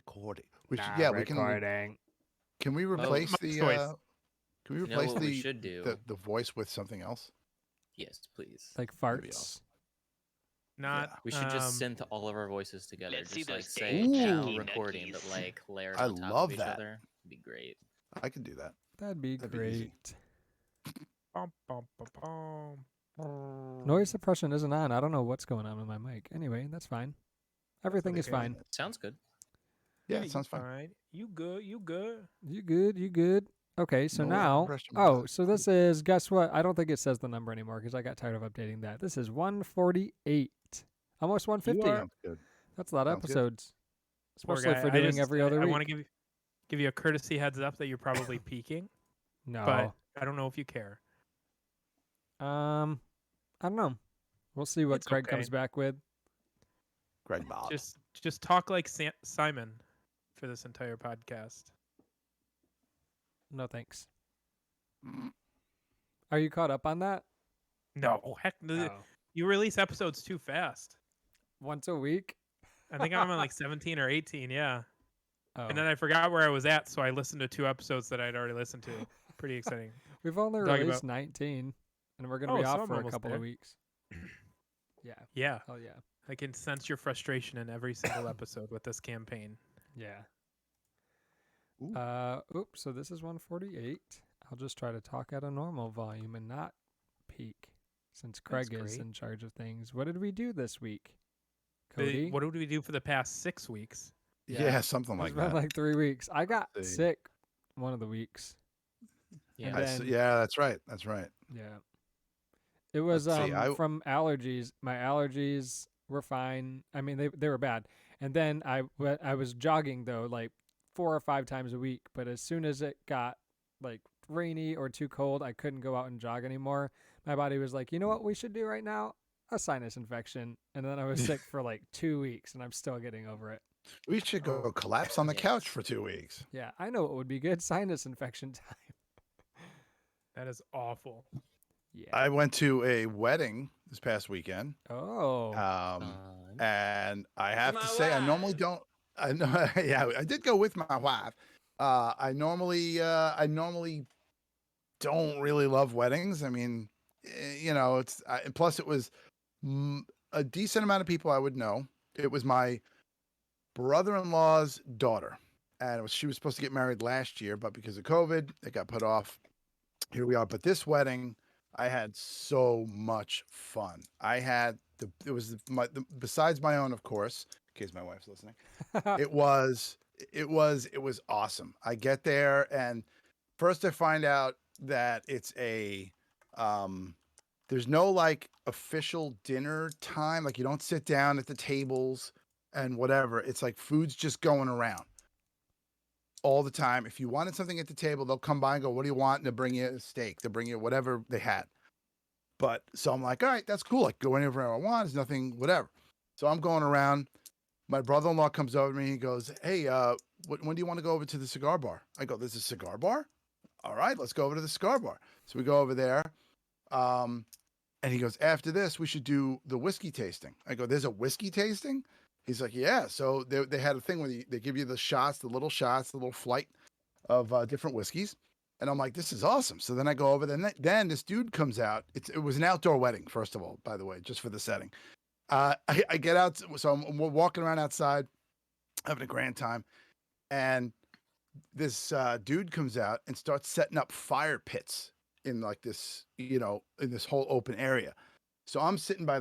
recording. We should. Not Yeah, we can. recording. Can we Oh, replace My the? choice. Can we you know replace what we should do? the voice with something else? Yes, please. Like That'd be farts. awesome. Not. We should just synth all of our voices together. Let's see Just like those say Ooh. now shaky recording, but nuckies. like layered I on top love of each that. other. It'd be great. I can do that. That'd be That'd be easy. great. Bum, bum, bum, bum. Noise suppression isn't on. I don't know what's going on with my mic. Anyway, that's fine. Everything is okay. fine. Sounds good. Yeah, you it sounds fine. You good? You good? You good? You good? Okay, so No now. suppression Oh, button. so this is. Guess what? I don't think it says the number anymore because I got tired of updating that. This is 148. Almost 150. Sounds good. That's a lot of Sounds good. episodes. Poor Especially guy. for I doing just- every other I week. want to give you a courtesy heads up that you're probably peaking, No. but I don't know if you care. I don't know. We'll see what It's Craig okay. comes back with. Greg Bob. Just talk like Simon for this entire podcast. No thanks. Are you caught up on that? No, heck, you release episodes too fast. Once a week? I think I'm on like 17 or 18, yeah. Oh. And then I forgot where I was at, so I listened to 2 episodes that I'd already listened to. Pretty exciting. We've only Talking released about- 19, and we're going to Oh, be so off I'm for a almost couple there. of weeks. Yeah. Yeah, Hell yeah. I can sense your frustration in every single episode with this campaign. Yeah. Ooh. Oops, so this is 148. I'll just try to talk at a normal volume and not peak, since Craig is great. in charge of things. What did we do this week? Cody? What did we do for the past 6 weeks? Yeah, something It's like been that. like 3 weeks. I got See. sick one of the weeks. Yeah. And I see- then- yeah, that's right. That's right. Yeah. It was Let's see, from allergies. My allergies were fine. I mean, they were bad. And then I was jogging though, like 4 or 5 times a week. But as soon as it got like rainy or too cold, I couldn't go out and jog anymore. My body was like, you know what we should do right now? A sinus infection. And then I was sick for like 2 weeks, and I'm still getting over it. We should go collapse on the Yes. couch for 2 weeks. Yeah, I know it would be good. Sinus infection time. That is awful. Yeah. I went to a wedding this past weekend. Oh. And I have My to say, I normally wife. don't. I know, yeah, I did go with my wife. I normally don't really love weddings. I mean, it's and plus it was a decent amount of people I would know. It was my brother-in-law's daughter, and she was supposed to get married last year, but because of COVID, it got put off. Here we are. But this wedding, I had so much fun. I had besides my own, of course, in case my wife's listening. It was awesome. I get there, and first I find out that it's there's no like official dinner time. Like you don't sit down at the tables and whatever. It's like food's just going around all the time. If you wanted something at the table, they'll come by and go, what do you want? And they'll bring you a steak. They'll bring you whatever they had. But so I'm like, all right, that's cool. Like go anywhere I want. There's nothing, whatever. So I'm going around. My brother-in-law comes over to me. He goes, hey, when do you want to go over to the cigar bar? I go, there's a cigar bar? All right, let's go over to the cigar bar. So we go over there. And he goes, after this, we should do the whiskey tasting. I go, there's a whiskey tasting? He's like, yeah. So they had a thing where they give you the shots, the little flight of different whiskeys. And I'm like, this is awesome. So then I go over there. Then this dude comes out. It was an outdoor wedding, first of all, by the way, just for the setting. I get out. So I'm walking around outside, having a grand time. And this dude comes out and starts setting up fire pits in like this, in this whole open area. So I'm sitting by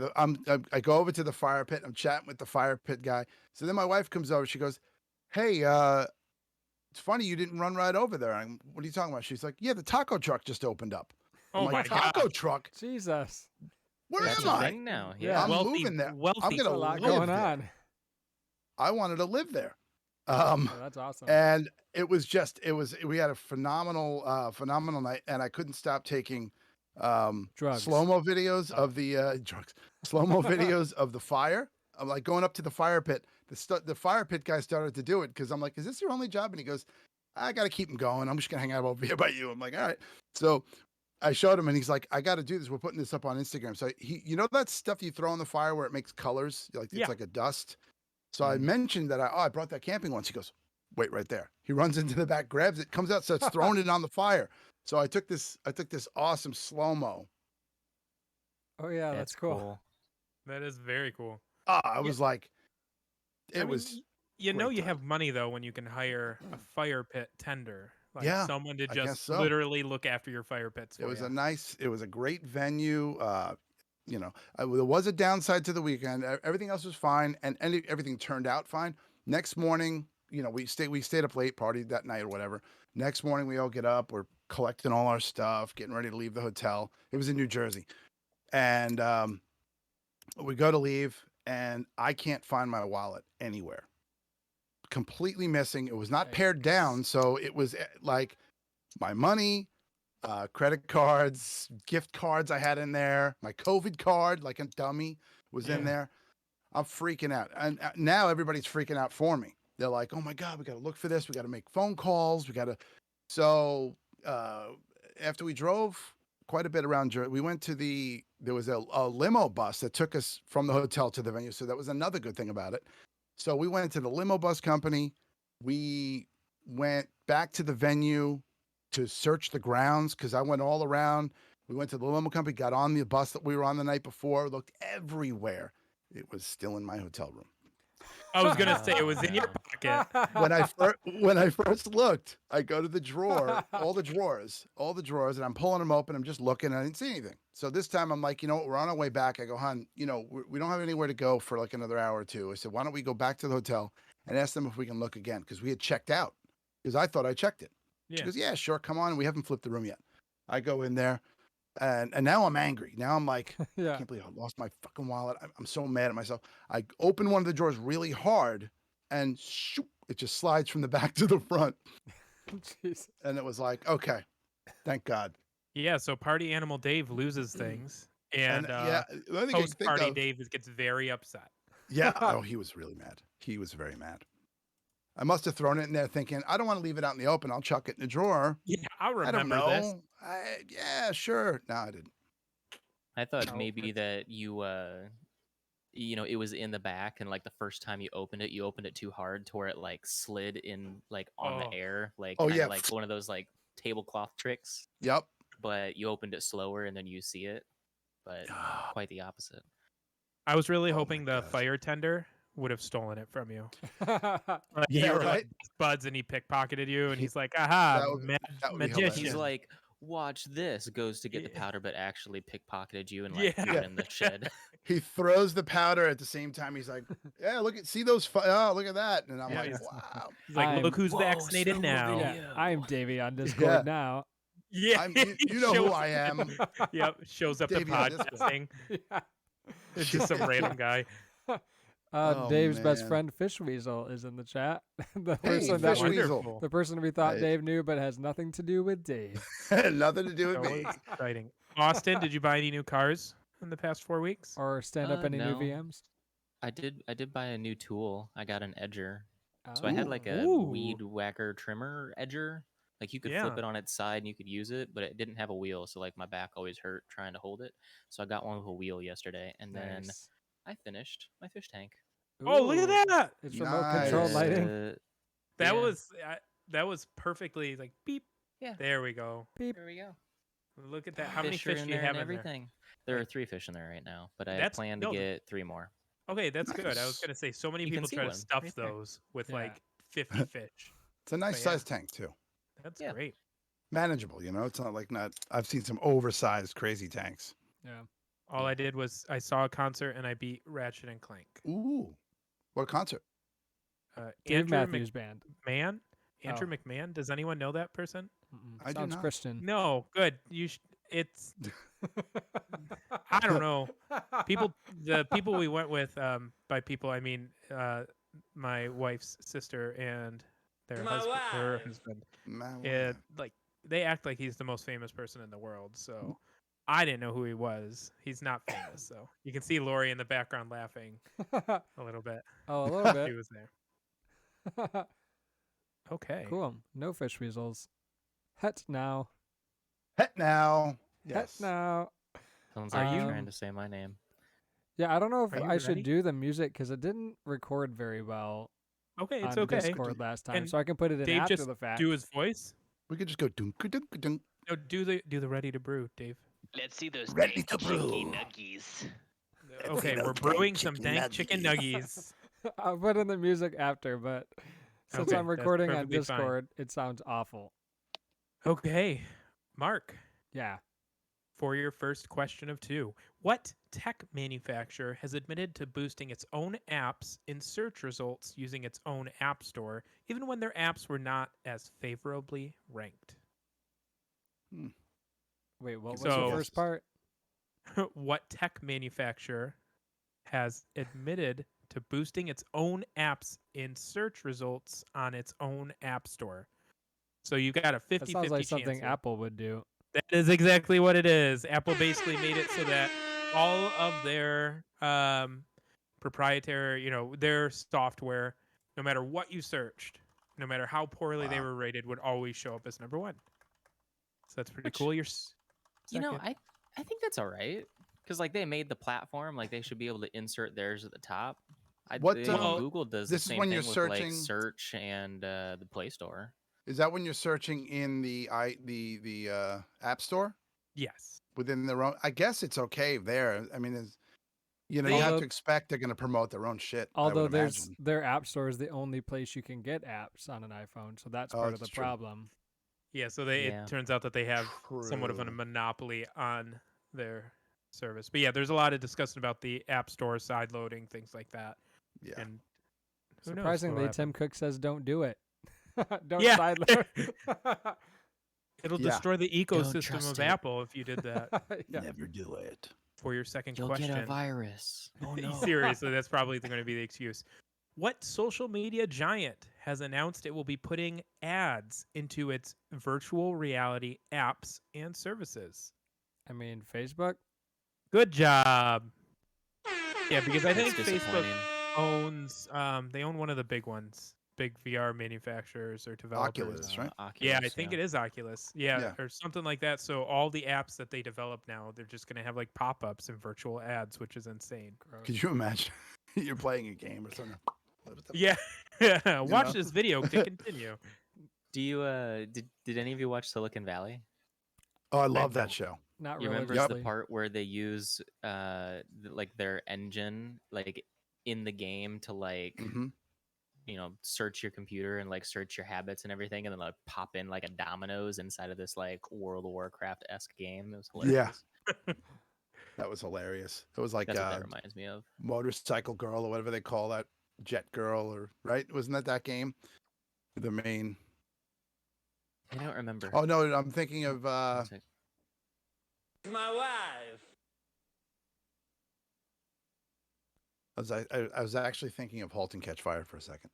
I go over to the fire pit. I'm chatting with the fire pit guy. So then my wife comes over. She goes, hey, it's funny you didn't run right over there. What are you talking about? She's like, yeah, the taco truck just opened up. Oh I'm my like, taco god. truck? Jesus. Where That's am a I? thing now. Yeah. I'm Wealthy- moving there. wealthy. I'm There's gonna a lot live going there. on. I wanted to live there. Oh, that's awesome. And we had a phenomenal night, and I couldn't stop taking Drugs. slow-mo videos of the drugs, slow-mo videos of the fire. I'm like going up to the fire pit. The fire pit guy started to do it because I'm like, is this your only job? And he goes, I got to keep him going. I'm just going to hang out over here by you. I'm like, all right. So I showed him and he's like, I got to do this. We're putting this up on Instagram. So that stuff you throw in the fire where it makes colors, like it's Yeah. like a dust. So I mentioned that I brought that camping once. He goes, wait right there. He runs into the back, grabs it, comes out, starts throwing it on the fire. So I took this awesome slow-mo. Oh yeah, that's cool. That is very cool. I Yeah. was like, I it mean, was you know great you time. have money though when you can hire a fire pit tender, like Yeah, someone to I guess just so. literally look after your fire pits It for was you. it was a great venue. You know, there was a downside to the weekend. Everything else was fine, and everything turned out fine. Next morning, you know, we stayed up late, partied that night or whatever. Next morning, we all get up, we're collecting all our stuff, getting ready to leave the hotel. It was in New Jersey, and we go to leave, and I can't find my wallet anywhere. Completely missing. It was not pared down, Yikes. so it was like my money, credit cards, gift cards I had in there, my COVID card, like a dummy, was in Yeah. there. I'm freaking out. And now everybody's freaking out for me. They're like, oh my God, we got to look for this. We got to make phone calls. We got to. So uh, after we drove quite a bit around, we went to there was a limo bus that took us from the hotel to the venue. So that was another good thing about it. So we went to the limo bus company. We went back to the venue to search the grounds because I went all around. We went to the limo company, got on the bus that we were on the night before, looked everywhere. It was still in my hotel room. I was gonna say it Oh, was in your no. pocket. When I first looked, I go to the drawer, all the drawers, and I'm pulling them open. I'm just looking, and I didn't see anything. So this time, I'm like, you know what? We're on our way back. I go, hon, you know, we don't have anywhere to go for like another hour or two. I said, why don't we go back to the hotel and ask them if we can look again because we had checked out because I thought I checked it. She Yeah. goes, yeah, sure, come on. We haven't flipped the room yet. I go in there, and now I'm angry. Now I'm like, I Yeah. can't believe I lost my fucking wallet. I'm so mad at myself. I open one of the drawers really hard, and shoop, it just slides from the back to the front. Jesus. And it was like, okay, thank God. Yeah, so Party Animal Dave loses things, and Yeah, the only thing I Post can think Party of, Dave gets very upset. yeah, oh, he was really mad. He was very mad. I must have thrown it in there thinking, I don't want to leave it out in the open. I'll chuck it in the drawer. Yeah, I I don't remember this. know. Yeah, sure. No, I didn't. I thought No, maybe it's- that you know, it was in the back, and like the first time you opened it too hard to where it like slid in like on Oh. the air, like Oh, kind yeah. of like one of those like tablecloth tricks. Yep. But you opened it slower, and then you see it. But quite the opposite. I was really Oh my hoping the gosh. fire tender would have stolen it from you. Oh, Like, Yeah, you were right? like best buds, and he pickpocketed you, and He- he's like, "Aha, that would be magician!" hilarious. He's like, watch this. Goes to get the Yeah. powder, but actually pickpocketed you and like Yeah. threw it in the shed. He throws the powder at the same time. He's like, yeah, see those, oh, look at that. And I'm Yeah, like, he's- wow. He's like, I'm- "Look who's Whoa, vaccinated slow-mo now." video. yeah, I'm Davey on Discord Yeah. now. Yeah, You know who I am. Yep, shows up to Davey on Discord. podcasting. Yeah. It's just some random guy. Oh, Dave's best man. friend Fish Weasel is in the chat. the Hey, person Fish that Weasel. Wonderful. the person we thought Hey. Dave knew but has nothing to do with Dave. Nothing to do with So me. exciting. Austin, did you buy any new cars in the past 4 weeks? Or stand up any No. new VMs. I did buy a new tool. I got an edger. So I had like a Ooh. weed whacker trimmer edger. Like you could Yeah. flip it on its side and you could use it, but it didn't have a wheel, so like my back always hurt trying to hold it. So I got one with a wheel yesterday, and then Nice. I finished my fish tank. Oh, look at Ooh, that! It's remote controlled Nice. lighting. That Yeah. was perfectly like beep. Yeah. There we go. Beep. There we go. Look at that. How many Fish are fish in do you there have and in there? everything. There are 3 fish in there right now, but I That's- plan no, to th- get 3 more. Okay, that's good. I was Nice. gonna say so many You can people see try to one stuff right there. those with Yeah. like 50 fish. It's a nice But yeah. sized tank, too. That's Yeah. great. Manageable, you know? It's not like I've seen some oversized, crazy tanks. Yeah. All I did was I saw a concert and I beat Ratchet and Clank. Ooh. What concert? Dave Andrew Matthews Band. McMahon. Andrew Oh. McMahon. Does anyone know that person? Mm-mm. I do Sounds not. Christian. No. Good. It's. I don't know. The people we went with, by people I mean my wife's sister and their husband, her husband. Man, It, like they act like he's the most famous person in the world. So I didn't know who he was. He's not famous, so you can see Lori in the background laughing a little bit. Oh, a little He bit. was there. Okay. Cool. No fish weasels. Het now. Het now. Het Yes. now. Sounds like you're Um, trying to say my name. Yeah, I don't know if Are you I should ready? do the music because it didn't record very well Okay, it's on okay. Discord last time, Can so I can put it in Dave after just the fact. do his voice? We could just go dunk dunk dunk. No, do the ready to brew, Dave. Let's see those Ready dank to chicky brew. nuggies. Let's Okay, see we're those brewing dank some chicken dank chicken nuggies. I'll put in the music after, but since Okay, I'm that's recording on perfectly fine. Discord, it sounds awful. Okay, Mark, Yeah. for your first question of 2. What tech manufacturer has admitted to boosting its own apps in search results using its own app store, even when their apps were not as favorably ranked? Wait, what was So- the first part? What tech manufacturer has admitted to boosting its own apps in search results on its own app store? So you got a 50-50 That sounds like chance something here. Apple would do. That is exactly what it is. Apple basically made it so that all of their proprietary, their software, no matter what you searched, no matter how poorly they Wow. were rated, would always show up as number 1. So that's pretty Which, cool. You're You know, second. I think that's all right because like they made the platform, like they should be able to insert theirs at the top. What, Well, Google does the this is same when thing you're with searching- like search and the Play Store. Is that when you're searching in the App Store Yes. within their own? I guess it's okay there. I mean, you have Although- to expect they're going to promote their own shit. I Although would there's imagine. their app store is the only place you can get apps on an iPhone, so that's Oh, part of the that's true. problem. Yeah, so Yeah. it turns out that they have somewhat of a True. monopoly on their service. But yeah, there's a lot of discussion about the app store side loading, things like that. Yeah. And who knows what'll Surprisingly, happen. Tim Cook says don't do it. Don't Yeah. sideload. It'll Yeah. destroy the ecosystem trust of it. Apple if you did that. Yeah. Never do it. For your second You'll question. get a virus. Oh no! Seriously, that's probably going to be the excuse. What social media giant has announced it will be putting ads into its virtual reality apps and services? I mean, Facebook. Good job. Yeah, because I That's think Facebook disappointing. owns they own one of the big ones, big VR manufacturers or developers. Oculus, right? Yeah, I think it is Oculus. Yeah, Yeah. or something like that. So all the apps that they develop now, they're just going to have like pop-ups and virtual ads, which is insane. Gross. Could you imagine? You're playing a game or something. What the- Yeah. Watch know? this video to continue. Do you did any of you watch Silicon Valley? Oh, I love don't. that show. Not You remember religiously. the part where they use like their engine like in the game to like Hmm. search your computer and like search your habits and everything, and then like pop in like a dominoes inside of this like World of Warcraft esque game. It was hilarious. Yeah. That was hilarious. It was like That's what that reminds me of. Motorcycle Girl or whatever they call that, Jet Girl, or right? Wasn't that game? The main. I don't remember. Oh no, I'm thinking of. One sec. My wife. I was actually thinking of Halt and Catch Fire for a second.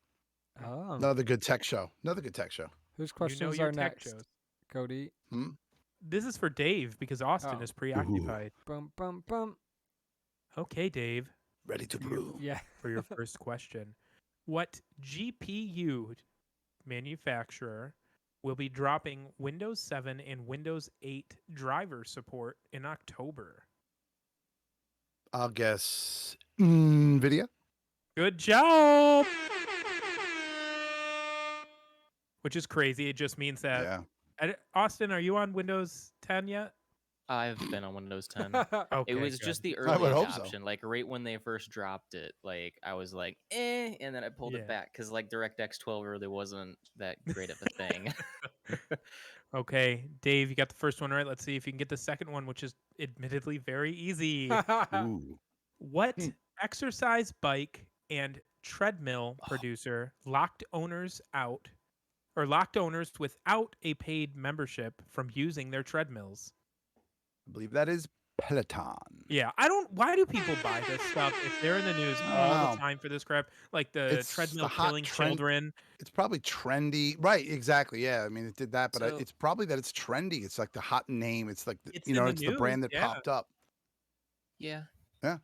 Oh. Another good tech show. Another good tech show. Whose You know questions your are tech next? shows. Cody. This is for Dave because Austin Oh. is preoccupied. Bum bum bum. Okay, Dave, Ready to brew. Yeah. for your first question. What GPU manufacturer will be dropping Windows 7 and Windows 8 driver support in October? I'll guess Nvidia. Good job! Which is crazy. It just means that. Yeah. Austin, are you on Windows 10 yet? I've been on Windows 10. Okay, It was good. just the I early would hope so. adoption. Like right when they first dropped it, like I was like, and then I pulled Yeah. it back because like DirectX 12 really wasn't that great of a thing. Okay, Dave, you got the first one right. Let's see if you can get the second one, which is admittedly very easy. Ooh. What exercise bike and treadmill producer locked owners without a paid membership from using their treadmills? I believe that is Peloton. Yeah, why do people buy this stuff if they're in the news I don't all the know. time for this crap? Like the It's the treadmill hot killing trend- children. It's probably trendy. Right, exactly. Yeah, I mean, it did that, but So- it's probably that it's trendy. It's like the hot name. It's like, It's in the it's the brand news, that yeah. popped up. Yeah. Yeah.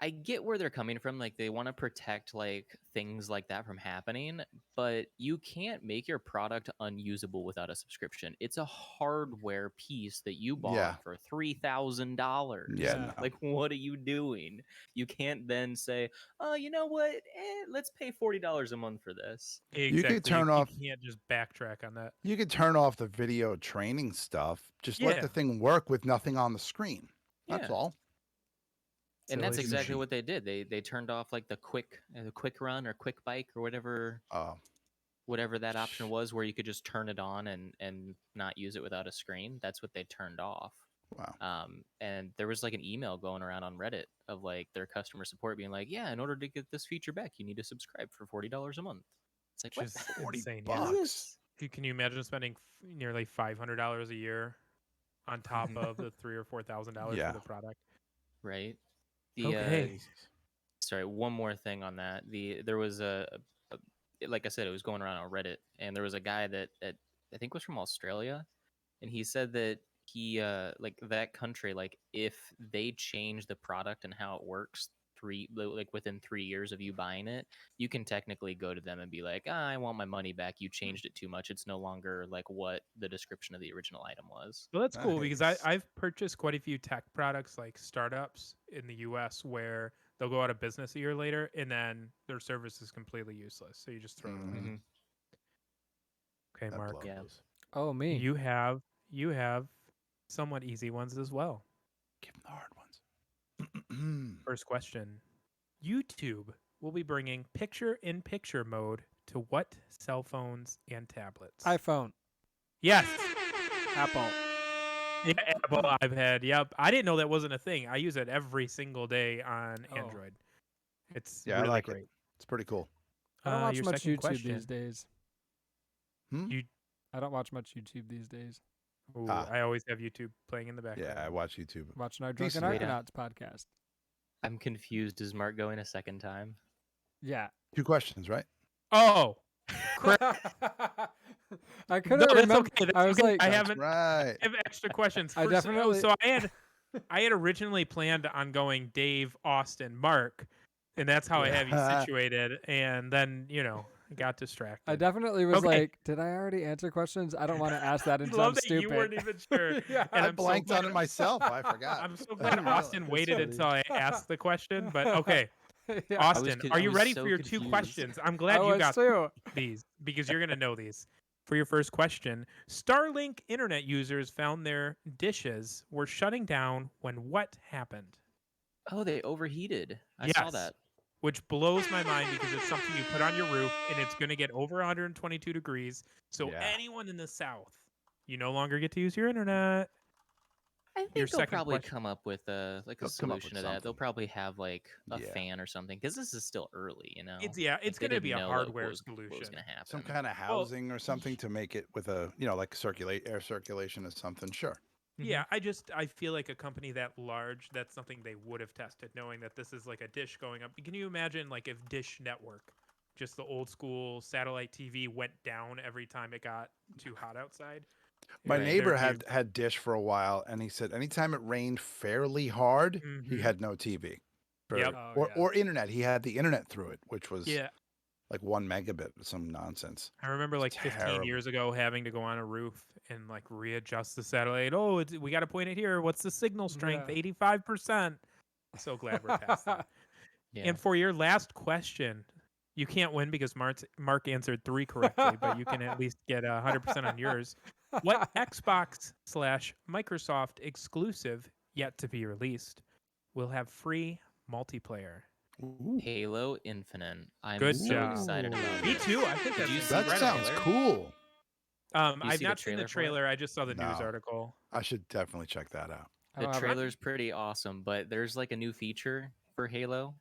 I get where they're coming from. Like they want to protect like things like that from happening, but you can't make your product unusable without a subscription. It's a hardware piece that you bought Yeah. for $3,000. Yeah, Yeah. no. Like, what are you doing? You can't then say, oh, you know what? Let's pay $40 a month for this. Exactly. could turn off- You can't just backtrack on that. You could turn off the video training stuff. Just let Yeah. the thing work with nothing on the screen. That's Yeah. all. And that's Silly exactly sushi. what they did. They turned off like the quick run or quick bike or whatever that option was, where you could just turn it on and not use it without a screen. That's what they turned off. Wow. And there was like an email going around on Reddit of like their customer support being like, yeah, in order to get this feature back, you need to subscribe for $40 a month. It's like, what? Which is 40 insane. bucks. Yeah. Yes. Can you imagine spending nearly $500 a year on top of the $3,000 or $4,000 Yeah. for the product? Right. Okay. Jesus. Sorry, one more thing on that. There was like I said, it was going around on Reddit, and there was a guy that I think was from Australia, and he said that he like that country, like if they change the product and how it works within 3 years of you buying it, you can technically go to them and be like, I want my money back. You changed it too much. It's no longer like what the description of the original item was. Well, that's cool because Nice. I've purchased quite a few tech products like startups in the US where they'll go out of business a year later and then their service is completely useless. So you just throw it away. Mhm. Okay, That Mark. Yeah. blows. Oh, me. You have somewhat easy ones as well. Give them the hard ones. First question. YouTube will be bringing picture-in-picture mode to what cell phones and tablets? iPhone. Yes. Apple. Yeah, Apple iPad. Yep. I didn't know that wasn't a thing. I use it every single day on Oh. Android. It's Yeah, really I like great. it. It's pretty cool. I don't watch your much second YouTube question. these days. Hmm? You- I don't watch much YouTube these days. Ooh, Ah. I always have YouTube playing in the background. Yeah, I watch YouTube. Watching our Drunken Decent. Wait, Argonauts podcast. I'm confused. Is Mark going a second time? Yeah. 2 questions, right? Oh, I no, couldn't that's remember. okay. That's I was okay. like, I That's haven't. right. I have extra questions. I First- definitely- So I had originally planned on going Dave, Austin, Mark, and that's how I have you Yeah. situated. And then I got distracted. I definitely was Okay. like, did I already answer questions? I don't want to ask that I until love I'm that stupid. you weren't even sure. Yeah. And I I'm so blanked on glad- it myself. I forgot. I'm so I glad didn't Austin realize. waited funny. until I asked the question. But okay, Yeah. Austin, con- are I you was ready so for your 2 confused. questions? I'm I glad you was got too. these because you're going to know these. For your first question, Starlink internet users found their dishes were shutting down when what happened? Oh, they overheated. I saw Yes. that. Which blows my mind because it's something you put on your roof and it's going to get over 122 degrees. So Yeah. anyone in the South, you no longer get to use your internet. I think Your they'll second probably question. come up with a They'll come up solution with to that. They'll something. probably have like a Yeah. fan or something, because this is still early, you know. It's Like, it's they going to be didn't a know what hardware was solution. gonna happen. Some kind of housing or something to make it with a, like air circulation or something. Sure. Yeah, I feel like a company that large, that's something they would have tested, knowing that this is like a dish going up. Can you imagine like if Dish Network, just the old school satellite TV, went down every time it got too hot outside? My Right. neighbor There'd be- had Dish for a while, and he said anytime it rained fairly hard, he Mhm. had no TV. Yep. Oh, or, yeah. or internet. He had the internet through it, which was Yeah, like 1 megabit, some nonsense. I remember like 15 terrible. years ago having to go on a roof and like readjust the satellite. Oh, we got to point it here. What's the signal strength? Yeah. 85%. So glad we're past that. Yeah. And for your last question, you can't win because Mark answered 3 correctly, but you can at least get 100% on yours. What Xbox/Microsoft exclusive yet to be released will have free multiplayer? Ooh, Halo Infinite. I'm Good so job. excited about Me this. too. I think Did that's you gonna see be that the right sounds up there. cool. You I've see the not seen the trailer for it? trailer. I just saw the news No. article. I should definitely check that out. I The don't have- trailer's pretty awesome, but there's like a new feature for Halo.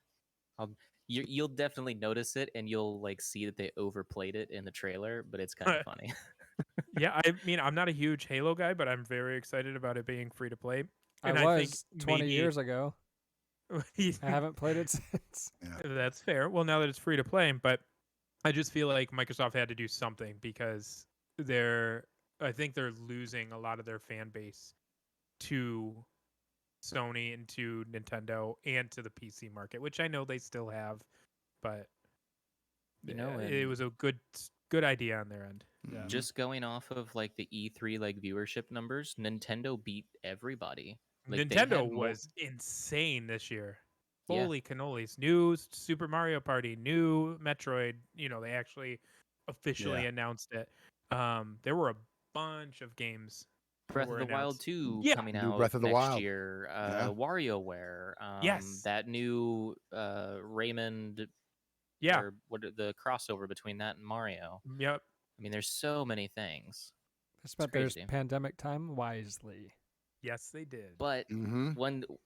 You'll definitely notice it, and you'll like see that they overplayed it in the trailer, but it's kind of funny. Yeah, I mean, I'm not a huge Halo guy, but I'm very excited about it being free to play. And I I was think 20 maybe- years ago. I haven't played it since. That's fair. Well, now that it's free to play, but I just feel like Microsoft had to do something because I think they're losing a lot of their fan base to Sony and to Nintendo and to the PC market, which I know they still have, but You know, it and was a good idea on their end. Yeah. Mhm. just going off of like the E3 like viewership numbers, Nintendo beat everybody. Like they Nintendo had was insane this year. Yeah. Holy cannolis. New Super Mario Party, new Metroid. They actually officially Yeah. announced it. There were a bunch of games that Breath were of the Wild announced. 2 Yeah. coming New out Breath of the next Wild. year. Yeah. WarioWare. Yes. That new Raymond Yeah. or the crossover between that and Mario. Yep. I mean, there's so many things. They spent their crazy. pandemic time wisely. Yes, they did. But Mm-hmm.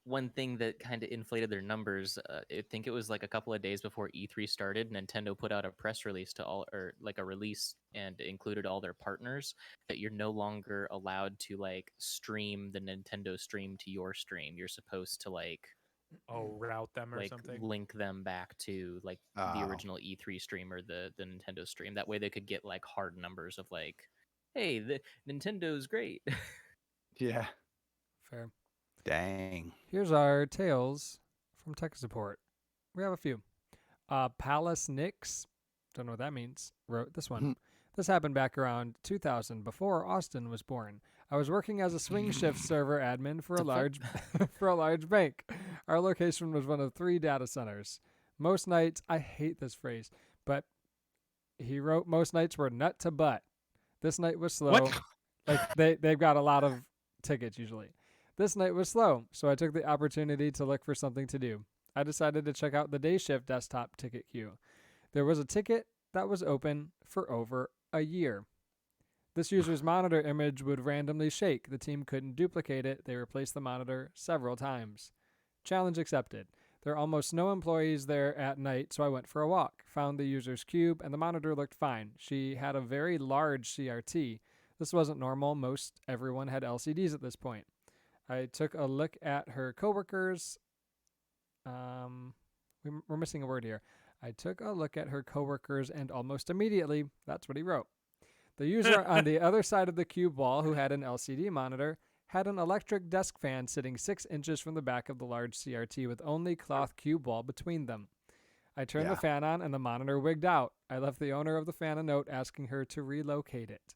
one thing that kind of inflated their numbers, I think it was like a couple of days before E3 started, Nintendo put out a press release or like a release and included all their partners that you're no longer allowed to like stream the Nintendo stream to your stream. You're supposed to like route them or something. link them back to like the original E3 stream or the Nintendo stream. That way they could get like hard numbers of like, hey, the Nintendo's great. Yeah. Fair. Dang. Here's our tales from tech support. We have a few. Palace Nix, don't know what that means, wrote this one. This happened back around 2000, before Austin was born. I was working as a swing shift server admin for a large for a large bank. Our location was one of 3 data centers. Most nights, I hate this phrase, but he wrote most nights were nut to butt. This night was slow. What? Like they've got a lot of tickets usually. This night was slow, so I took the opportunity to look for something to do. I decided to check out the day shift desktop ticket queue. There was a ticket that was open for over a year. This user's monitor image would randomly shake. The team couldn't duplicate it. They replaced the monitor several times. Challenge accepted. There are almost no employees there at night, so I went for a walk, found the user's cube, and the monitor looked fine. She had a very large CRT. This wasn't normal. Most everyone had LCDs at this point. I took a look at her coworkers. We're missing a word here. I took a look at her coworkers, and almost immediately, that's what he wrote. The user on the other side of the cube wall, who had an LCD monitor, had an electric desk fan sitting 6 inches from the back of the large CRT with only cloth cube wall between them. I turned the fan on, and the monitor wigged out. I left the owner of the fan a note asking her to relocate it.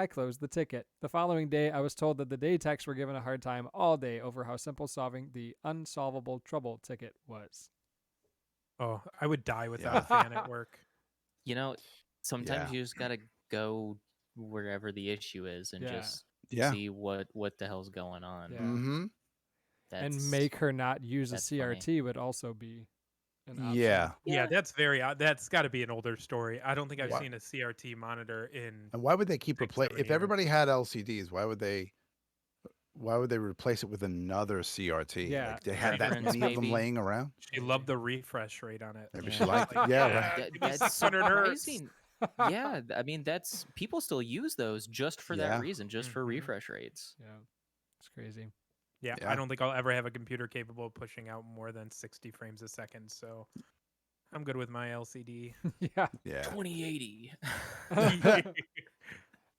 I closed the ticket. The following day, I was told that the day techs were given a hard time all day over how simple solving the unsolvable trouble ticket was. Oh, I would die without a fan at work. You know, sometimes Yeah. you just gotta go wherever the issue is and just Yeah. see what the hell's going on. Yeah. Mm-hmm. And make her not use a that's funny. CRT would also be an option. Yeah. Yeah, that's very odd. That's got to be an older story. I don't think I've Why- seen a CRT monitor in. And why would they keep 6, replace 7 if years. everybody had LCDs? Why would they replace it with another CRT? Yeah. Like they had that Preference, many of them maybe. laying around. She loved the refresh rate on it. Maybe Yeah. she liked it. Yeah. Right. Give me That's 600 hertz. surprising. Yeah, I mean that's people still use those just for Yeah. that reason, just for Mhm. refresh rates. Yeah. It's crazy. Yeah, Yeah. I don't think I'll ever have a computer capable of pushing out more than 60 frames a second. So I'm good with my LCD. Yeah. Yeah. 2080.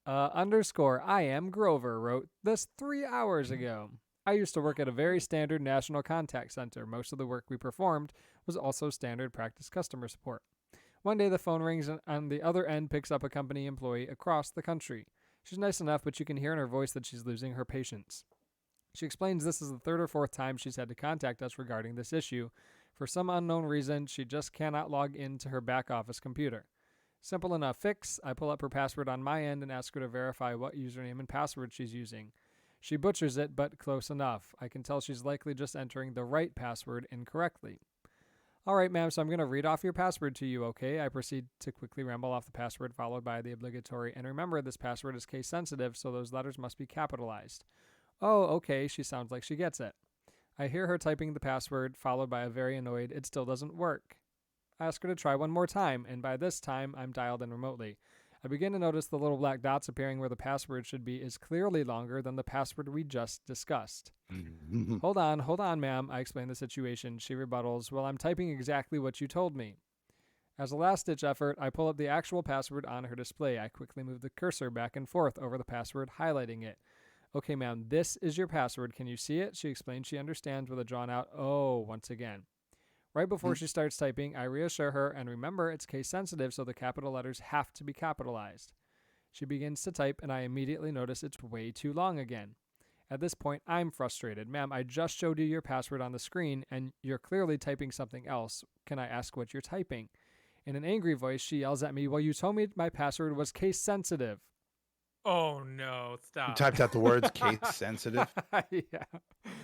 Underscore I am Grover wrote this 3 hours ago. I used to work at a very standard national contact center. Most of the work we performed was also standard practice customer support. One day the phone rings and on the other end picks up a company employee across the country. She's nice enough, but you can hear in her voice that she's losing her patience. She explains this is the 3rd or 4th time she's had to contact us regarding this issue. For some unknown reason, she just cannot log into her back office computer. Simple enough fix. I pull up her password on my end and ask her to verify what username and password she's using. She butchers it, but close enough. I can tell she's likely just entering the right password incorrectly. All right, ma'am, so I'm going to read off your password to you, okay? I proceed to quickly ramble off the password, followed by the obligatory, and remember, this password is case sensitive, so those letters must be capitalized. Oh, okay, she sounds like she gets it. I hear her typing the password, followed by a very annoyed, it still doesn't work. I ask her to try one more time, and by this time, I'm dialed in remotely. I begin to notice the little black dots appearing where the password should be is clearly longer than the password we just discussed. Hold on, ma'am. I explain the situation. She rebuttals, well, I'm typing exactly what you told me. As a last-ditch effort, I pull up the actual password on her display. I quickly move the cursor back and forth over the password, highlighting it. Okay, ma'am, this is your password. Can you see it? She explains she understands with a drawn out "oh" once again. Right before she starts typing, I reassure her and remember it's case sensitive, so the capital letters have to be capitalized. She begins to type, and I immediately notice it's way too long again. At this point, I'm frustrated. Ma'am, I just showed you your password on the screen, and you're clearly typing something else. Can I ask what you're typing? In an angry voice, she yells at me, well, you told me my password was case sensitive. Oh no! You Stop. typed out the words case sensitive. Yeah.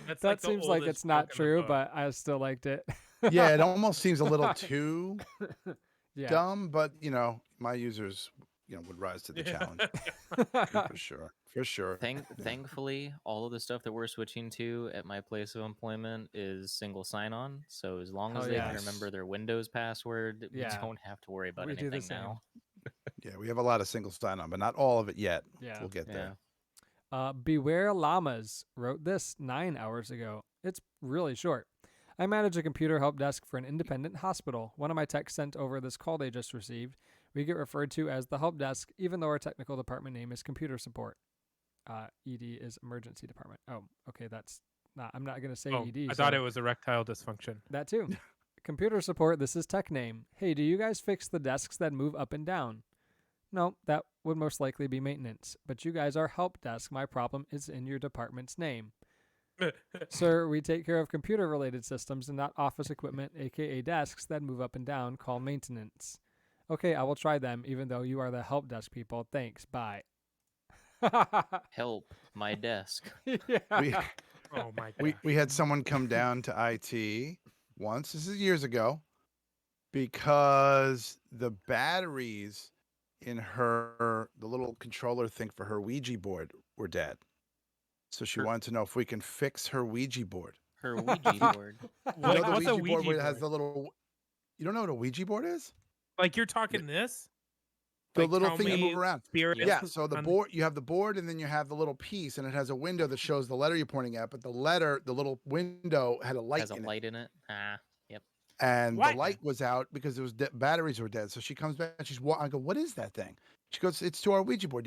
That's That like the seems like oldest it's not joke in the true, book. but I still liked it. Yeah, it almost seems a little too Yeah. dumb, but my users, would rise to the challenge for sure. For sure. Thankfully, all of the stuff that we're switching to at my place of employment is single sign-on. So as long Hell as they yeah. can remember their Windows password, we Yeah. don't have to worry about We do the anything same. now. Yeah, we have a lot of single sign-on, but not all of it yet. Yeah. We'll get there. Beware Llamas wrote this 9 hours ago. It's really short. I manage a computer help desk for an independent hospital. One of my techs sent over this call they just received. We get referred to as the help desk, even though our technical department name is computer support. ED is emergency department. Oh, okay, that's not. I'm not gonna say Oh, ED. I thought so it was erectile dysfunction. that too. Computer support. This is tech name. Hey, do you guys fix the desks that move up and down? No, that would most likely be maintenance. But you guys are help desk. My problem is in your department's name. Sir, we take care of computer-related systems and not office equipment, aka desks, that move up and down, call maintenance. Okay, I will try them, even though you are the help desk people. Thanks. Bye. Help my desk. Yeah. Oh my god. We had someone come down to IT once. This is years ago, because the batteries in the little controller thing for her Ouija board were dead. So she Her- wanted to know if we can fix her Ouija board. Her Ouija board. You know the What's a Ouija board where it has board? the little. You don't know what a Ouija board is? Like you're talking this? The Like, little tell thing that me move around. spirits Yeah. So the on- board, you have the board, and then you have the little piece, and it has a window that shows the letter you're pointing at. But the little window had a light Has a in it. light in it. Ah, yep. And What? the light was out because it was batteries were dead. So she comes back and I go, what is that thing? She goes, it's to our Ouija board.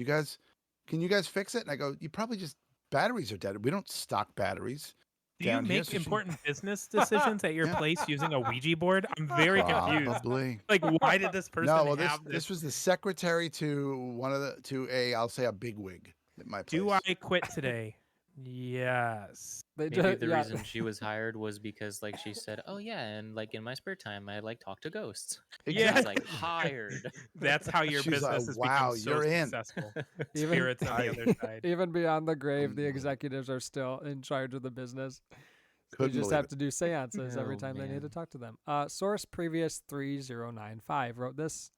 Can you guys fix it? And I go, you probably just batteries are dead. We don't stock batteries. Do you down here, make so she- important business decisions at your Yeah. place using a Ouija board? I'm very confused. Probably. Like, why did this person No, well, have this was the secretary to I'll say a bigwig at my place. Do I quit today? Yes. They Maybe just, the yeah. reason she was hired was because, like, she said, "Oh yeah, and like in my spare time, I like talk to ghosts." And Yeah. I was like, hired. That's how your She's like, business has "Wow, become so you're in." successful. Even- Spirits on the other side. Even beyond the grave, the Unbelievable. executives are still in charge of the business. Couldn't You just believe have it. to do seances every Oh, time they need to man. talk to them. Source previous 3095 wrote this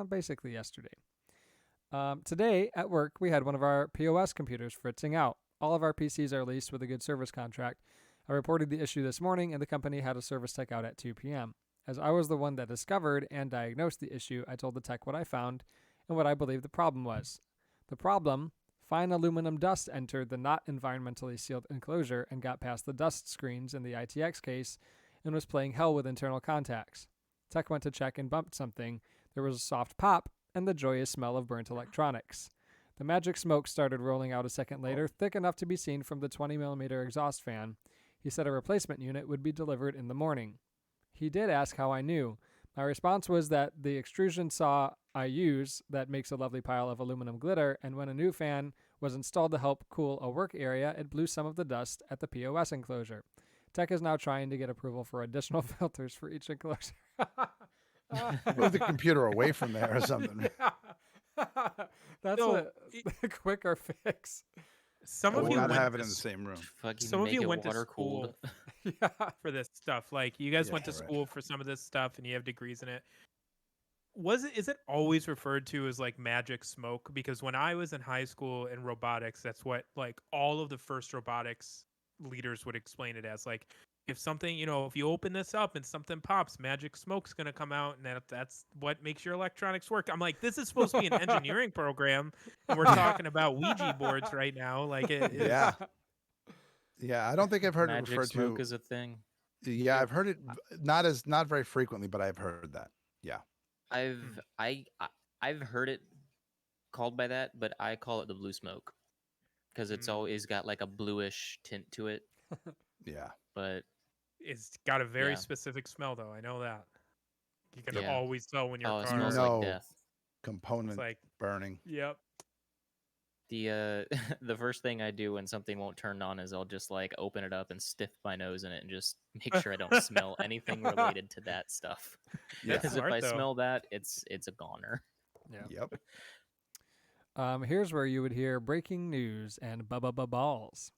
basically yesterday. Today at work, we had one of our POS computers fritzing out. All of our PCs are leased with a good service contract. I reported the issue this morning, and the company had a service tech out at 2 p.m. As I was the one that discovered and diagnosed the issue, I told the tech what I found and what I believe the problem was. The problem: fine aluminum dust entered the not environmentally sealed enclosure and got past the dust screens in the ITX case and was playing hell with internal contacts. Tech went to check and bumped something. There was a soft pop and the joyous smell of burnt electronics. The magic smoke started rolling out a second later, thick enough to be seen from the 20mm exhaust fan. He said a replacement unit would be delivered in the morning. He did ask how I knew. My response was that the extrusion saw I use that makes a lovely pile of aluminum glitter, and when a new fan was installed to help cool a work area, it blew some of the dust at the POS enclosure. Tech is now trying to get approval for additional filters for each enclosure. Move the computer away from there or something. That's So, a quicker fix. Some But of we'll you not went have it to in the same room. Fucking Some of make you it went to water cooled. school Yeah. for this stuff. Like you guys Yeah, went to right. school for some of this stuff and you have degrees in it. Is it always referred to as like magic smoke? Because when I was in high school in robotics, that's what like all of the first robotics leaders would explain it as. Like if something, if you open this up and something pops, magic smoke's gonna come out, and that's what makes your electronics work. I'm like, this is supposed to be an engineering program, and we're talking about Ouija boards right now. Like Yeah. Yeah, I don't think I've heard it Magic referred smoke to. is a thing. Yeah, I've heard it not very frequently, but I've heard that. Yeah. I've heard it called by that, but I call it the blue smoke. because it's Mm. always got like a bluish tint to it. Yeah. But It's got a very Yeah. specific smell, though. I know that. You can Yeah. always tell when your oh, it car. smells No. like death. It's Component like, burning. yep. The the first thing I do when something won't turn on is I'll just like open it up and stiff my nose in it and just make sure I don't smell anything related to that stuff. Yeah. Because if Smart, I though. smell that, it's a goner. Yeah. Yep. Here's where you would hear breaking news and balls.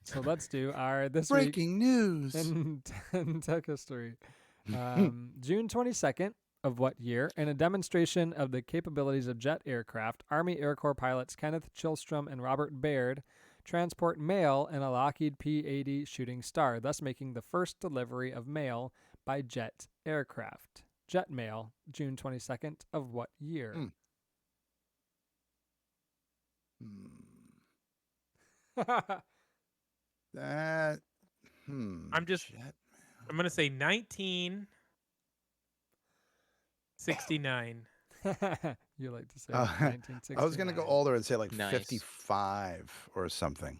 So let's do our this week Breaking news. in tech history. June 22nd of what year, in a demonstration of the capabilities of jet aircraft, Army Air Corps pilots Kenneth Chilstrom and Robert Baird transport mail in a Lockheed P-80 Shooting Star, thus making the first delivery of mail by jet aircraft. Jet mail, June 22nd of what year? That. I'm just- Jet. I'm gonna say 1969. You like to say Uh, 1969. I was gonna go older and say like Nice. 55 or something.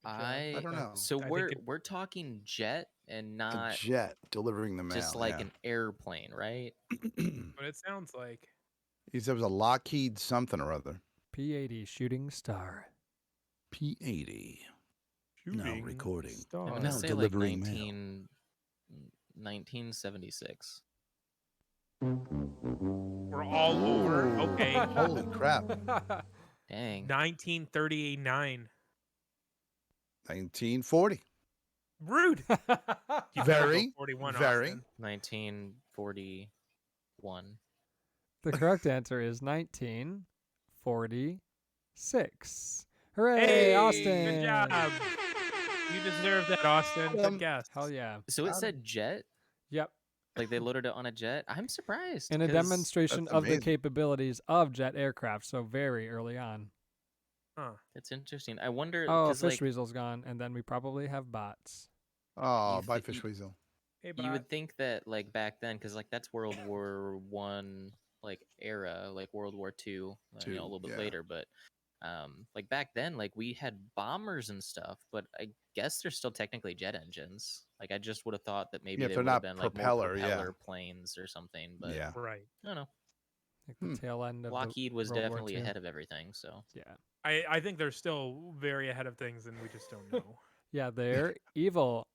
Okay. I don't know. So I think we're talking jet and A not jet delivering the mail. just like yeah. an airplane, right? What it sounds like. He said it was a Lockheed something or other. P-80 Shooting Star. P-80. Now Shooting recording. star. I'm Oh, gonna no, say delivering like mail. 1976. We're all over. Okay. Holy crap. Dang. 1939. 1940. Rude. You gotta Very, go 41, very. Austin. 1941. The correct answer is 1946. Hooray, Hey, Austin! good job. You deserve that, Austin. Good guess. Hell yeah. So it Got it. said jet? Yep. Like they loaded it on a jet? I'm surprised. In a 'cause demonstration That's of the amazing. capabilities of jet aircraft, so very early on. Huh. It's interesting. I wonder Oh, because Fish like Weasel's gone, and then we probably have bots. Oh, You bye, thi- Fish you- Weasel. Hey, you bot. would think that like back then, because like that's World War One like era, like World War Two, a Two, little bit yeah. later, but like back then, like we had bombers and stuff, but I guess they're still technically jet engines. Like I just would have thought that maybe Yeah, they they're would have not been like more propeller, yeah. propeller planes or something, but Yeah. Right. I don't know. Like the tail end of Lockheed was World War definitely II. ahead of everything, so Yeah. I think they're still very ahead of things, and we just don't know. Yeah, they're evil.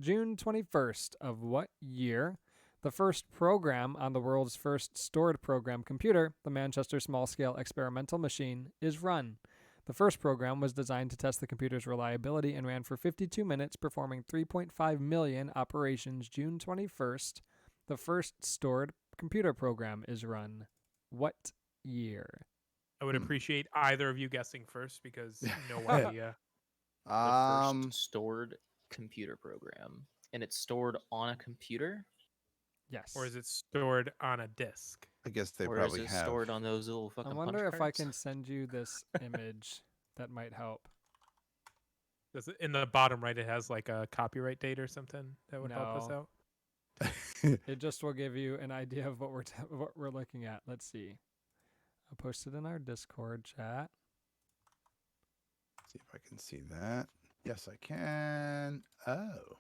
June 21st of what year? The first program on the world's first stored program computer, the Manchester Small Scale Experimental Machine, is run. The first program was designed to test the computer's reliability and ran for 52 minutes, performing 3.5 million operations. June 21st, the first stored computer program is run. What year? I would Hmm. appreciate either of you guessing first because no Yeah. idea. the first stored computer program, and it's stored on a computer, Yes. Or is it stored on a disk? I guess they or probably is it have. stored on those little fucking I wonder punch if I cards? can send you this image that might help. Does it, in the bottom right, it has like a copyright date or something that would help us No. out? It just will give you an idea of what we're looking at. Let's see. I'll post it in our Discord chat. See if I can see that. Yes, I can. Oh.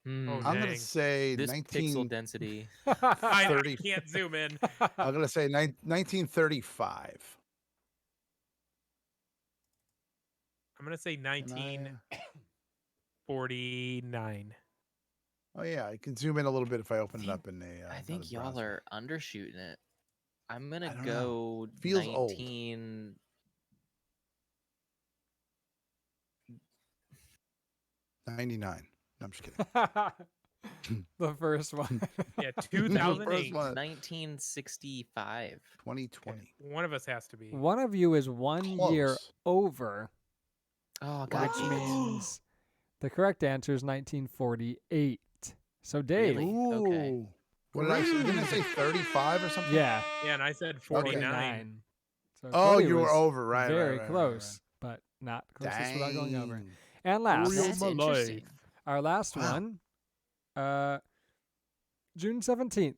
Hmm, Oh, I'm going to dang. say this 19. pixel density. I 30. can't zoom in. I'm going to say 1935. I'm gonna say And I, 1949. oh, yeah. I can zoom in a little bit if I open it think- up in a. I think another y'all browser. are undershooting it. I'm gonna don't know. go Feels old. 19. 99. No, I'm just kidding. The first one. Yeah, First 2008. one. 1965. 2020. One of us has to be. One of you is 1 year Close. over, Oh god, which damn it. means the correct answer is 1948. So Dave, Really? Okay. Ooh. What did I say? Didn't I say 35 or something? yeah, Yeah, and I said 49. 49. So Oh, Cody you were was over. Right. very right, right, close, but not Right, closest without going over. Dang. And last, Real That's my interesting. life. our last Wow. one, June 17th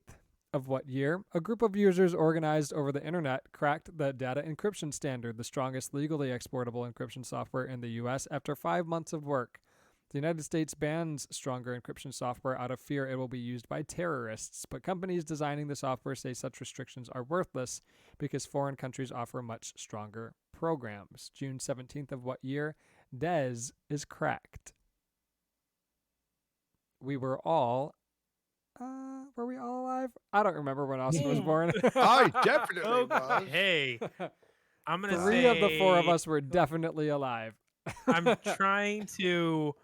of what year a group of users organized over the internet cracked the data encryption standard, the strongest legally exportable encryption software in the US, after 5 months of work. The United States bans stronger encryption software out of fear it will be used by terrorists, but companies designing the software say such restrictions are worthless because foreign countries offer much stronger programs. June 17th of what year? Des is cracked. We were all were we all alive? I don't remember when Austin was born. I definitely was. Okay, I'm gonna Three say of the four of us were definitely alive. I'm trying to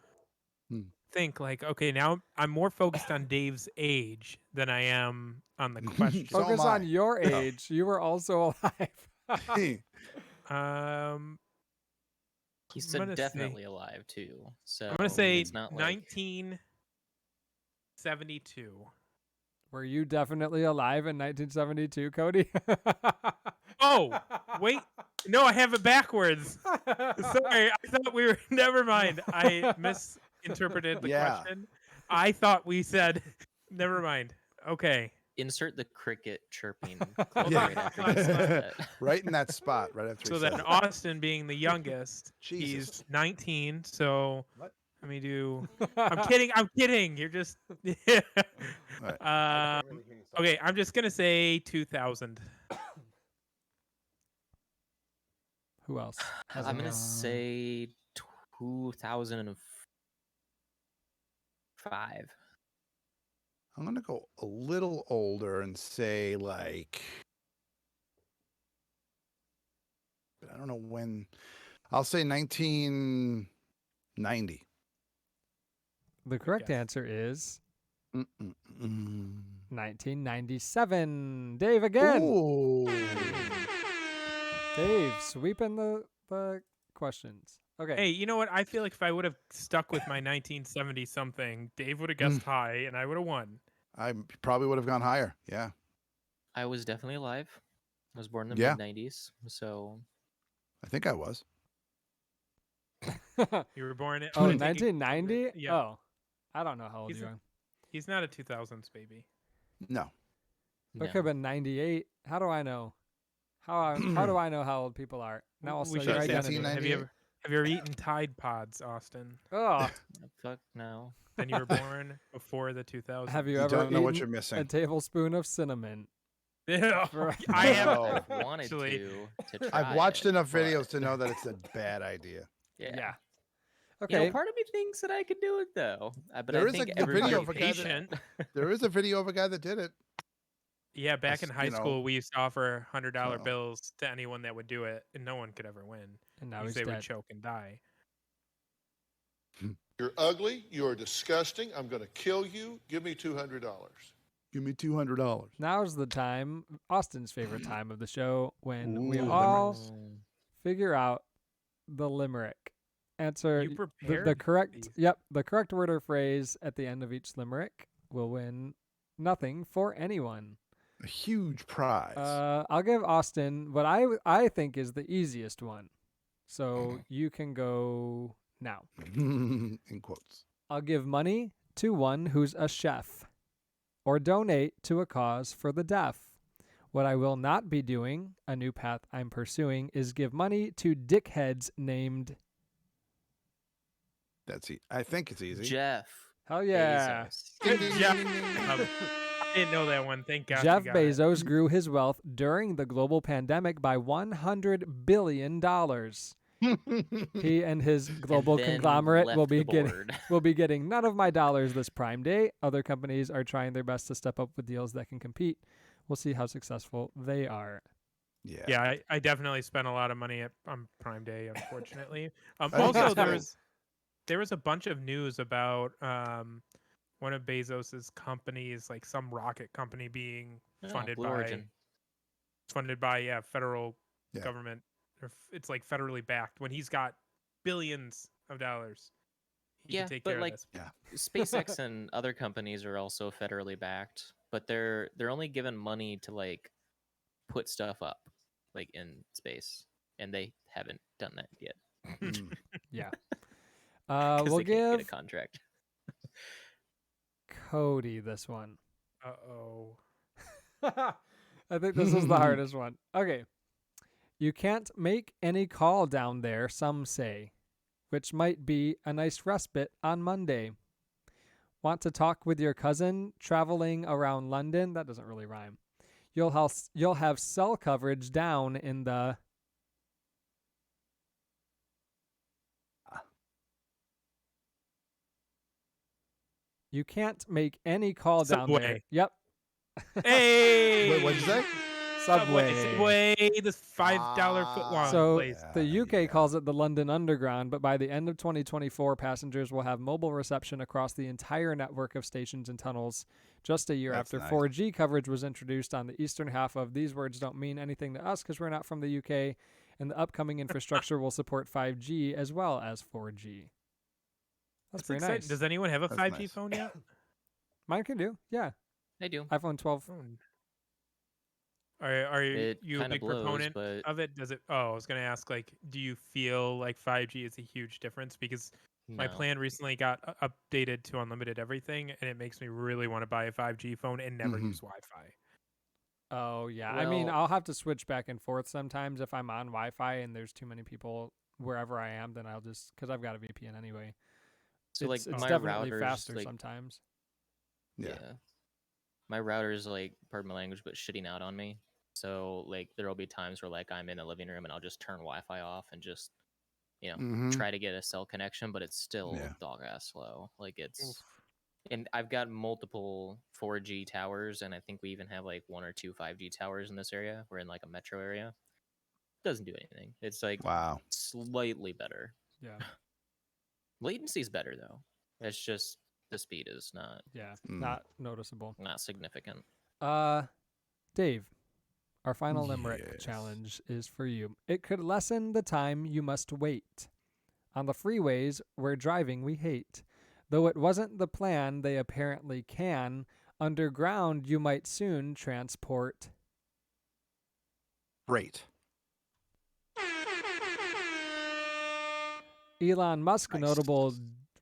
Hmm. think like, okay, now I'm more focused on Dave's age than I am on the question. So am Focus on I. your age. You were also alive. Um, He I'm said gonna say- definitely alive too. So I'm gonna say it's not like 1972. Were you definitely alive in 1972, Cody? Oh, wait. No, I have it backwards. Sorry, I thought we were. Never mind. I misinterpreted the Yeah. question. I thought we said. Never mind. Okay. insert the cricket chirping Hold clip on, right after hold you on, said hold on. that. Right in that spot, right after So he then said it. Austin being the youngest, Jesus. he's 19. So What? let me do. I'm kidding. I'm kidding. You're just. Right. Okay, I'm just gonna say 2000. Who else? has I'm a gonna guess? say 2005. I'm gonna go a little older and say like, but I don't know when. I'll say 1990. The correct guess. answer is Mm-mm-mm. 1997. Dave again. Ooh. Dave sweeping the questions. Okay. Hey, you know what? I feel like if I would have stuck with my 1970 something, Dave would have guessed high, and I would have won. I probably would have gone higher. Yeah. I was definitely alive. I was born in the Yeah. mid 90s, so I think I was. You were born in. Oh, I'm thinking- 1990? Yeah. Oh. I don't know how old He's you a- are. He's not a 2000s baby. No. That no. could have been 98. How do I know? How do I know how old people are? Now I'll We sell should your say identity. 1998. Have you ever eaten Tide Pods, Austin? Oh, Fuck no. Then you were born before the 2000s. have you You ever don't know what eaten you're a missing. tablespoon of cinnamon? Yeah, For- I have. No. I've wanted Actually, to try I've watched it, enough but videos to know that it's a bad idea. Yeah. You Okay. know, part of me thinks that I could do it though. But There I is a think good video everybody of a guy that- patient. There is a video of a guy that did it. Yeah, back in That's, high you know, school, we used to offer $100 so- bills to anyone that would do it, and no one could ever win. And now because he's they would dead. choke and die. You're ugly. You're disgusting. I'm going to kill you. Give me $200. Give me $200. Now's the time, Austin's favorite time of the show, when we Ooh, all Mm. figure out the limerick. Answer You the prepared correct. these. Yep, the correct word or phrase at the end of each limerick will win nothing for anyone. A huge prize. I'll give Austin what I think is the easiest one, so you can go now. In quotes. I'll give money to one who's a chef, or donate to a cause for the deaf. What I will not be doing, a new path I'm pursuing, is give money to dickheads named. That's I think it's easy. Jeff. Hell yeah. Bezos. Good Jeff. I didn't know that one. Thank God. Jeff you got it. Bezos grew his wealth during the global pandemic by $100 billion. He and his global then conglomerate will left be the getting board. will be getting none of my dollars this Prime Day. Other companies are trying their best to step up with deals that can compete. We'll see how successful they are. Yeah. Yeah, I definitely spent a lot of money on Prime Day, unfortunately. think Also, it's cool. there was a bunch of news about one of Bezos's companies, like some rocket company, being Oh, funded Blue Origin. by federal Yeah. government. It's like federally backed. When he's got billions of dollars, he Yeah, can take but care like of this. SpaceX and other companies are also federally backed, but they're only given money to like put stuff up like in space, and they haven't done that yet Mm. Yeah. 'cause We'll they can't get a give contract. Cody this one. Uh-oh. I think this is the hardest one. Okay. You can't make any call down there, some say, which might be a nice respite on Monday. Want to talk with your cousin traveling around London? That doesn't really rhyme. You'll have cell coverage down in the You can't make any call down there. Subway. Yep. Hey, Wait, what'd you say? Subway. this $5 foot long So place. the UK calls it the London Underground, but by the end of 2024, passengers will have mobile reception across the entire network of stations and tunnels. Just a year That's after nice. 4G coverage was introduced on the eastern half of these words don't mean anything to us because we're not from the UK, and the upcoming infrastructure will support 5G as well as 4G. That's pretty exciting. nice. Does anyone have a That's 5G nice. phone yet? Mine can do. Yeah. I do. iPhone 12. Are It you a kinda big blows, proponent but of it? Does it? Oh, I was gonna ask. Like, do you feel like 5G is a huge difference? Because my no. plan recently got updated to unlimited everything, and it makes me really want to buy a 5G phone and never Mhm. use Wi-Fi. Oh, yeah. I mean, Well- I'll have to switch back and forth sometimes if I'm on Wi-Fi and there's too many people wherever I am, then I'll just, because I've got a VPN anyway. So it's like my definitely router's faster like sometimes. Yeah. my router's like, pardon my language, but shitting out on me. So like there'll be times where like I'm in the living room and I'll just turn Wi-Fi off and just Mhm. try to get a cell connection, but it's still Yeah. dog ass slow. Like it's Oof. and I've got multiple 4G towers, and I think we even have like 1 or 2 5G towers in this area. We're in like a metro area. Doesn't do anything. It's like Wow. slightly better. Yeah. Latency's better though. It's just the speed is Yeah. Mm. Not noticeable. not significant. Dave, our final limerick Yes. challenge is for you. It could lessen the time you must wait. On the freeways where driving we hate. Though it wasn't the plan, they apparently can. Underground you might soon transport. Great. Elon Musk, a Nice. notable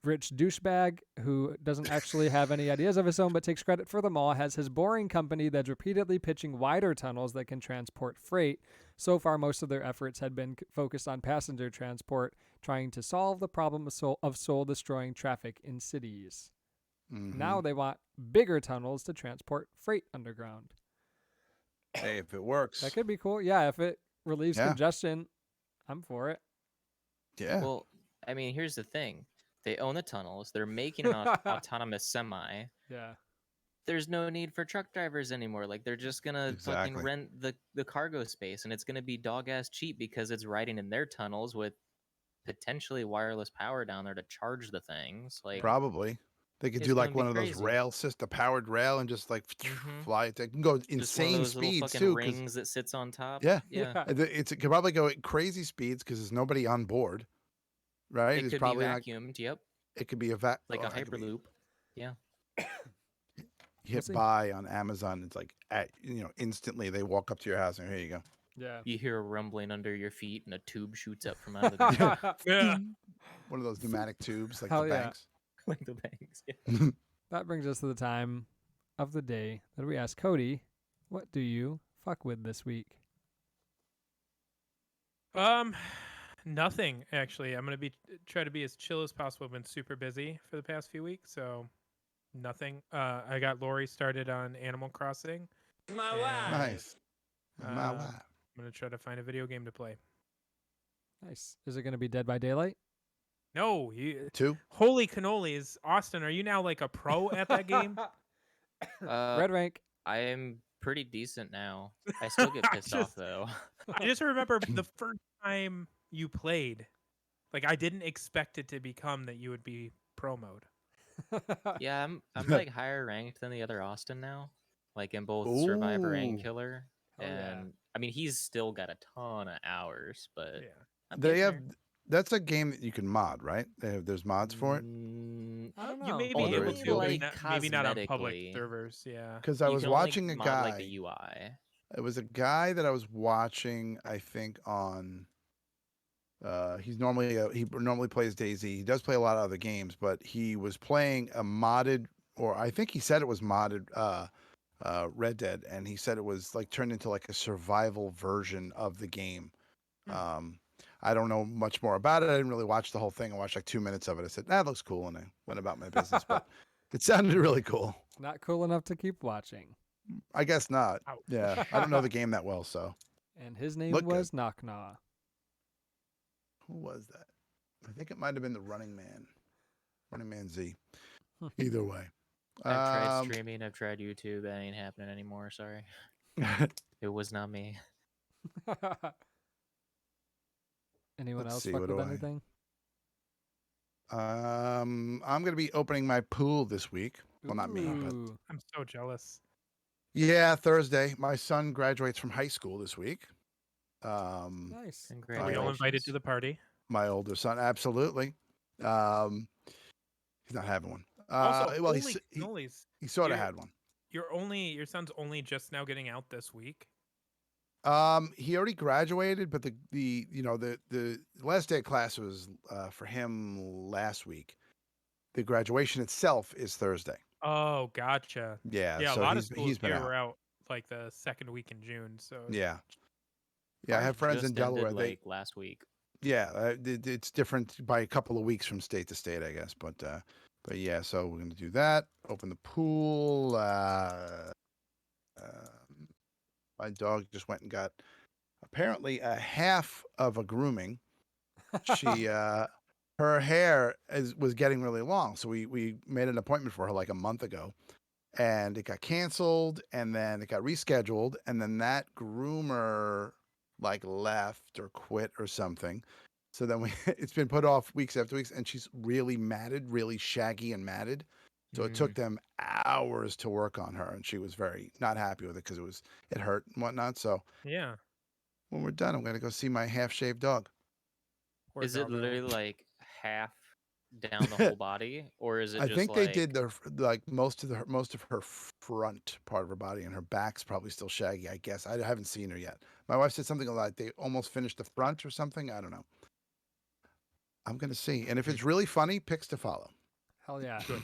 rich douchebag who doesn't actually have any ideas of his own but takes credit for them all, has his boring company that's repeatedly pitching wider tunnels that can transport freight. So far, most of their efforts had been focused on passenger transport, trying to solve the problem of soul-destroying traffic in cities. Mhm. Now they want bigger tunnels to transport freight underground. Hey, if it works. That could be cool. Yeah, if it relieves Yeah. congestion, I'm for it. Yeah. Well, I mean, here's the thing. They own the tunnels. They're making an autonomous semi. Yeah. There's no need for truck drivers anymore. Like they're just gonna fucking Exactly. rent the cargo space, and it's gonna be dog ass cheap because it's riding in their tunnels with potentially wireless power down there to charge the things. Like Probably. They could it's do gonna like be one of those crazy. rail system, powered rail, and just like Mhm. fly it. They can go just one of insane those little speeds fucking too. 'Cause- rings that sits on top. yeah, Yeah. it could probably go at crazy speeds because there's nobody on board, right? It It's could be probably not. vacuumed. Yep. It could be a Like a it could be hyperloop. Yeah. hit see. buy on Amazon. It's like instantly they walk up to your house and here you go. Yeah. You hear a rumbling under your feet, and a tube shoots up from out of the ground. Yeah. One of those pneumatic tubes like Hell the yeah. banks. like the bangs. Yeah. That brings us to the time of the day that we ask Cody, what do you fuck with this week? Nothing actually. I'm gonna try to be as chill as possible. I've been super busy for the past few weeks, so nothing. I got Lori started on Animal Crossing. My And, wife. Nice. My Um, wow. I'm gonna try to find a video game to play. Nice. Is it going to be Dead by Daylight? No, you, Two. holy cannolis, Austin, are you now like a pro at that game? Red rank. I am pretty decent now. I still get I pissed off just- though. I just remember the first time you played. Like I didn't expect it to become that you would be pro mode. Yeah, I'm like higher ranked than the other Austin now, like in both Survivor and Ooh. Killer. Hell And yeah. I mean, he's still got a ton of hours, but Yeah. I'm They getting have. there. That's a game that you can mod, right? There's mods for it. I don't know. You may Oh, be there able is. to, Like, maybe not on public cosmetically. servers. Yeah. Because I You was can only watching a mod, guy. like the UI. It was a guy that I was watching. I think on. He normally plays DayZ. He does play a lot of other games, but he was playing a modded, or I think he said it was modded, Red Dead, and he said it was like turned into like a survival version of the game. Um, I don't know much more about it. I didn't really watch the whole thing. I watched like 2 minutes of it. I said, "That looks cool," and I went about my business. But it sounded really cool. Not cool enough to keep watching. I guess not. Ouch. Yeah, I don't know the game that well, so And his name Look good. was Knock Gnaw. who was that? I think it might have been the Running Man, Running Man Z. Either way, I've tried streaming. I've tried YouTube. That ain't happening anymore. Sorry. It was not me. Anyone Let's else see, fuck what with do I- anything? I'm gonna be opening my pool this week. Well, not me, but Ooh. I'm so jealous. yeah, Thursday. My son graduates from high school this week. Nice. Are we Congratulations. all invited to the party? My older son, absolutely. He's not having one. Also, well, holy cannolis, he sort of you're- had one. your son's only just now getting out this week. He already graduated, but the last day of class was for him last week. The graduation itself is Thursday. Oh, gotcha. Yeah, Yeah, a so lot of he's schools been here out. were out like the second week in June. So Yeah, yeah. I Ours have friends in just ended, Delaware. They like last week. yeah, it's different by a couple of weeks from state to state, I guess. But yeah, so we're gonna do that. Open the pool. My dog just went and got apparently a half of a grooming. She her hair was getting really long, so we made an appointment for her like a month ago, and it got canceled, and then it got rescheduled, and then that groomer like left or quit or something. So then we it's been put off weeks after weeks, and she's really matted, really shaggy and matted. So it took them hours to work on her, and she was very not happy with it because it hurt and whatnot. So yeah. when we're done, I'm gonna go see my half shaved dog. Poor Is it doggo. literally like half down the whole body, or is it I just think like they did like most of her front part of her body, and her back's probably still shaggy. I guess I haven't seen her yet. My wife said something like they almost finished the front or something. I don't know. I'm gonna see, and if it's really funny, pics to follow. Hell yeah. Good.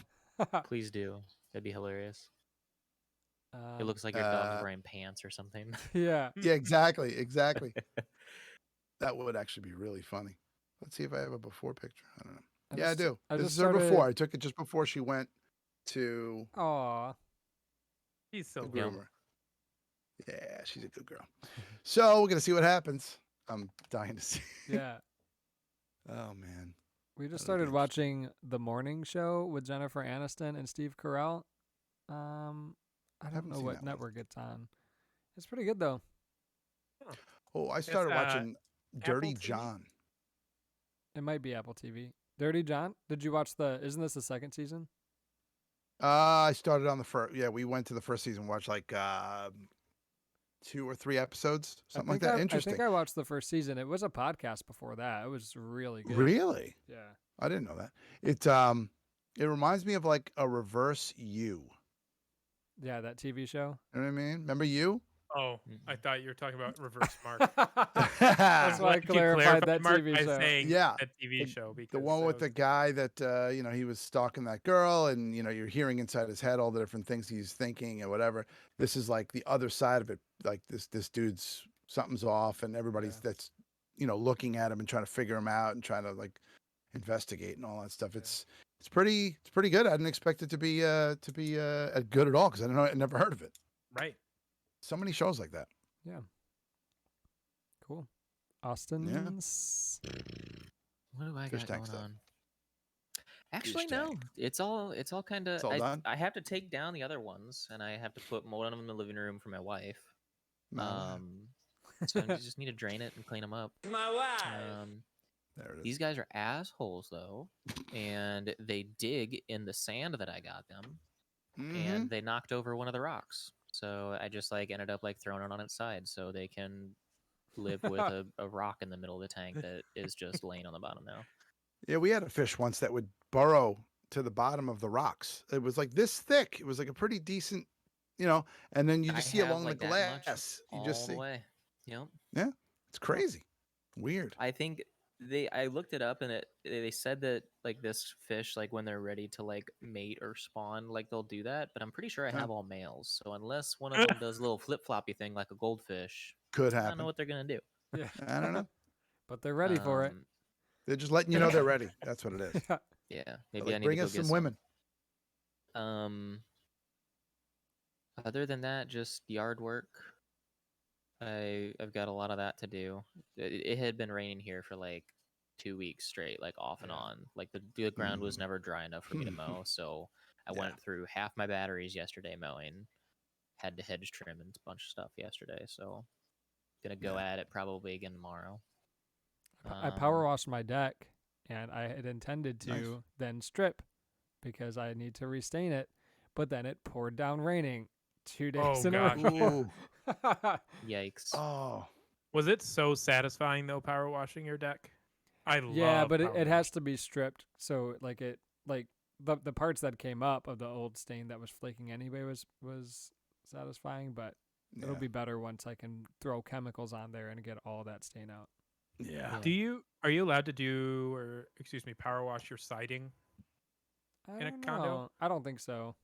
Please do. That'd be hilarious. It Um, looks like your dog's uh, wearing pants or something. yeah. Yeah, exactly, exactly. That would actually be really funny. Let's see if I have a before picture. I don't know. Yeah, I do. I This just is her before. started. I took it just before she went to Aw. He's so the good. Yum. groomer. Yeah, she's a good girl. So we're gonna see what happens. I'm dying to see. Yeah. Oh man. We just That'll be started watching The Morning Show with Jennifer Aniston and Steve Carell. I don't Haven't know seen what that one. network it's on. It's pretty good though. Oh, I started watching Dirty TV? John. It might be Apple TV. Dirty John? Did you watch isn't this the second season? I started on the first. Yeah, we went to the first season. Watched like 2 or 3 episodes, something like that. Interesting. I think I watched the first season. It was a podcast before that. It was really good. Really? Yeah. I didn't know that. It reminds me of like a reverse You. Yeah, that TV show. You know what I mean? Remember You? Oh, I thought you were talking about Reverse Mark. That's the why I Glad you clarified that Mark TV by show. saying Yeah, that TV show because one that with the was- guy that he was stalking that girl, and you're hearing inside his head all the different things he's thinking and whatever. This is like the other side of it. Like this dude's something's off, and everybody's that's looking at him and trying to figure him out and trying to like investigate and all that stuff. Yeah. It's pretty good. I didn't expect it to be good at all because I never heard of it. right. So many shows like that. Cool. Austin's. What do I got Fish tank going stuff. on? Actually, Fish no. tank. It's all kind of. It's all done? I have to take down the other ones, and I have to put one of them in the living room for my wife. No, So I just need to drain it and clean them up. My wife. there it is. These guys are assholes though, and they dig in the sand that I got them, Mhm. and they knocked over one of the rocks. So I just like ended up like throwing it on its side so they can live with a rock in the middle of the tank that is just laying on the bottom now. Yeah, we had a fish once that would burrow to the bottom of the rocks. It was like this thick. It was like a pretty decent, and then you I just see have, along like, the that much glass. You all just the see. way. Yep. It's crazy. Weird. I think I looked it up and they said that like this fish, like when they're ready to like mate or spawn, like they'll do that. But I'm pretty sure I Huh. have all males. So unless one of them does a little flip floppy thing like a goldfish, Could I don't know happen. what they're gonna do. Yeah. I don't know. But they're ready for it. They're just letting you know they're ready. That's what it is. Yeah. Yeah, They're maybe like, I need bring to go us get some women. Other than that, just yard work. I've got a lot of that to do. It had been raining here for like 2 weeks straight, like off and Yeah. on. Like the ground was Mm. never dry enough for me to mow, so I Yeah. went through half my batteries yesterday mowing. Had to hedge trim and a bunch of stuff yesterday, so gonna go Yeah. at it probably again tomorrow. I power washed my deck, and I had intended to Nice. then strip because I need to restain it, but then it poured down raining 2 days Oh, in gosh. a row. Ooh. Yikes! Oh. Was it so satisfying though, power washing your deck? I Yeah, love but power it has to be stripped. So like the parts that came up of the old stain that was flaking anyway was satisfying, but it'll Yeah. be better once I can throw chemicals on there and get all that stain out. Yeah. Are you allowed to do power wash your siding? I In a don't condo? know. I don't think so.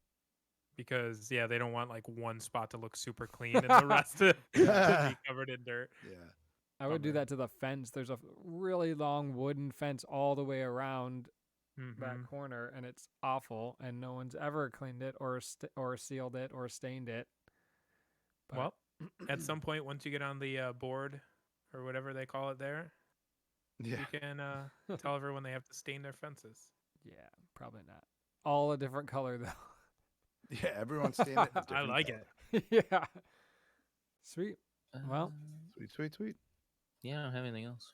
Because they don't want like one spot to look super clean and the rest to be covered in dirt. Yeah. I would do Bummer. that to the fence. There's a really long wooden fence all the way around that Mhm. corner, and it's awful. And no one's ever cleaned it or sealed it or stained it. But Well, at some point, once you get on the board or whatever they call it there, Yeah. you can tell everyone they have to stain their fences. yeah, probably not. All a different color though. Yeah. Everyone's standing. In a I different like color. it. Yeah. Sweet. Well, Sweet, sweet, sweet. Yeah, I don't have anything else.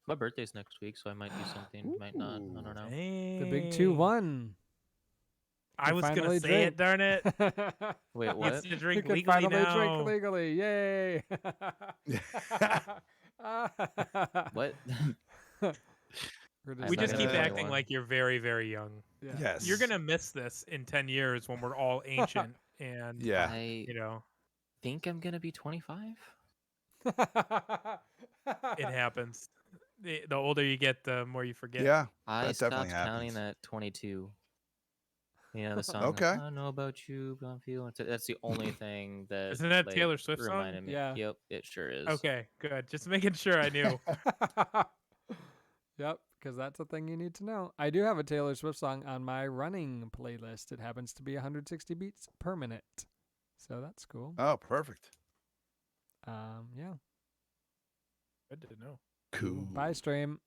My birthday's next week, so I might do something. Might not. I don't know. the big Dang. 2-1. I You was gonna finally say it, darn it. Wait, He what? gets to You drink can legally finally now. drink legally. Yay. What? We're I'm We not just gonna keep be acting 21. like you're very, very young. Yeah. Yes. You're gonna miss this in 10 years when we're all ancient and Yeah. I think I'm gonna be 25. it happens. The older you get, the more you forget. Yeah. I That stopped definitely counting happens. at 22. You know the song. Okay. I don't know about you, but I'm feeling. That's the only thing that. Isn't that like, Taylor Swift song? reminded me. Yeah. Yep, it sure is. Okay, good. Just making sure I knew. Yep, because that's a thing you need to know. I do have a Taylor Swift song on my running playlist. It happens to be 160 beats per minute. So that's cool. Oh, perfect. Yeah. Good to know. Cool. Bye, stream.